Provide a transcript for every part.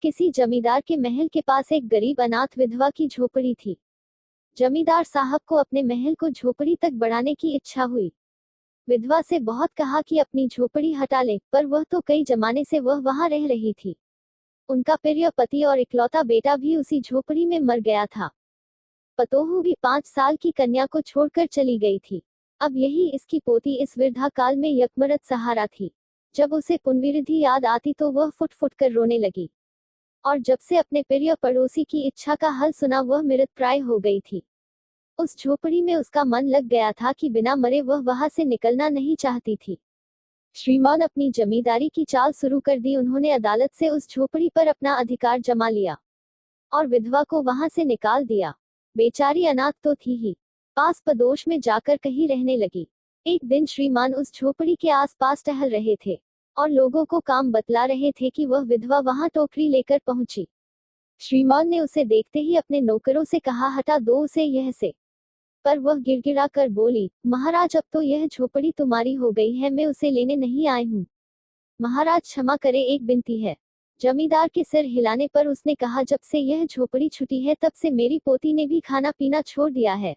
किसी जमींदार के महल के पास एक गरीब अनाथ विधवा की झोपड़ी थी। जमींदार साहब को अपने महल को झोपड़ी तक बढ़ाने की इच्छा हुई। विधवा से बहुत कहा कि अपनी झोपड़ी हटा ले, पर वह तो कई जमाने से वह वहां रह रही थी। उनका प्रिय पति और इकलौता बेटा भी उसी झोपड़ी में मर गया था। पतोहू भी 5 साल की कन्या को छोड़कर चली गई थी। अब यही इसकी पोती इस वृद्धा काल में यकमरत सहारा थी। जब उसे पुनर्विधि याद आती तो वह फुट फुट कर रोने लगी। और जब से अपने प्रिय पड़ोसी की इच्छा का हल सुना वह मृतप्राय हो गई थी। उस झोपड़ी में उसका मन लग गया था कि बिना मरे वह वहां से निकलना नहीं चाहती थी। श्रीमान अपनी जमींदारी की चाल शुरू कर दी। उन्होंने अदालत से उस झोपड़ी पर अपना अधिकार जमा लिया और विधवा को वहां से निकाल दिया। बेचारी अनाथ तो थी ही, पास पड़ोस में जाकर कहीं रहने लगी। एक दिन श्रीमान उस झोपड़ी के आसपास टहल रहे थे और लोगों को काम बतला रहे थे कि वह विधवा वहां टोकरी लेकर पहुंची। श्रीमान ने उसे देखते ही अपने नौकरों से कहा, हटा दो उसे यह से। पर वह गिड़गिड़ा कर बोली, महाराज अब तो यह झोपड़ी तुम्हारी हो गई है, मैं उसे लेने नहीं आई हूँ। महाराज क्षमा करे, एक विनती है। जमींदार के सिर हिलाने पर उसने कहा, जब से यह झोपड़ी छूटी है तब से मेरी पोती ने भी खाना पीना छोड़ दिया है।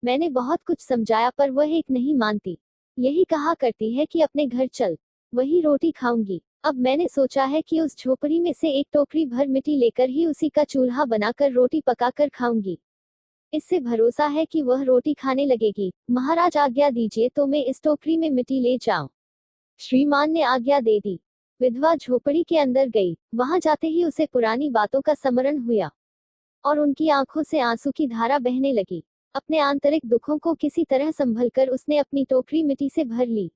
मैंने बहुत कुछ समझाया पर वह एक नहीं मानती। यही कहा करती है कि अपने घर चल, वही रोटी खाऊंगी। अब मैंने सोचा है कि उस झोपड़ी में से एक टोकरी भर मिट्टी लेकर ही उसी का चूल्हा बनाकर रोटी पकाकर खाऊंगी। इससे भरोसा है कि वह रोटी खाने लगेगी। महाराज आज्ञा दीजिए तो मैं इस टोकरी में मिट्टी ले जाऊं। श्रीमान ने आज्ञा दे दी। विधवा झोपड़ी के अंदर गई। वहां जाते ही उसे पुरानी बातों का स्मरण हुआ और उनकी आंखों से आंसू की धारा बहने लगी। अपने आंतरिक दुखों को किसी तरह संभलकर उसने अपनी टोकरी मिट्टी से भर ली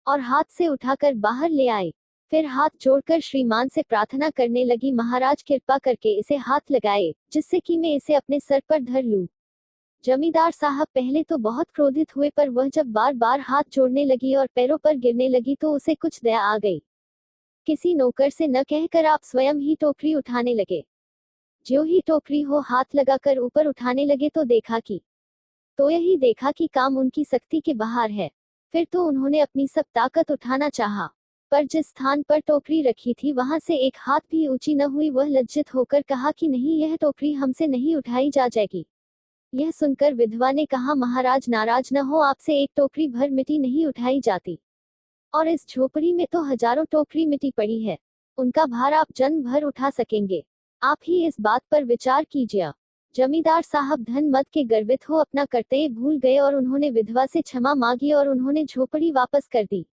और हाथ से उठाकर बाहर ले आई। फिर हाथ जोड़कर श्रीमान से प्रार्थना करने लगी, महाराज कृपा करके इसे हाथ लगाए जिससे कि मैं इसे अपने सर पर धर लूं। जमींदार साहब पहले तो बहुत क्रोधित हुए, पर वह जब बार बार हाथ जोड़ने लगी और पैरों पर गिरने लगी तो उसे कुछ दया आ गई। किसी नौकर से न कहकर आप स्वयं ही टोकरी उठाने लगे। ज्यों ही टोकरी हो हाथ लगाकर ऊपर उठाने लगे तो यही देखा कि काम उनकी शक्ति के बाहर है। फिर तो उन्होंने अपनी सब ताकत उठाना चाहा, पर जिस स्थान पर टोकरी रखी थी वहां से एक हाथ भी ऊंची न हुई। वह लज्जित होकर कहा कि नहीं, यह टोकरी हमसे नहीं उठाई जा जाएगी। यह सुनकर विधवा ने कहा, महाराज नाराज न हो, आपसे एक टोकरी भर मिट्टी नहीं उठाई जाती और इस झोपड़ी में तो हजारों टोकरी मिट्टी पड़ी है। उनका भार आप जन्म भर उठा सकेंगे। आप ही इस बात पर विचार कीजिए। जमींदार साहब धन मद के गर्वित हो अपना कर्तव्य भूल गए और उन्होंने विधवा से क्षमा मांगी और उन्होंने झोपड़ी वापस कर दी।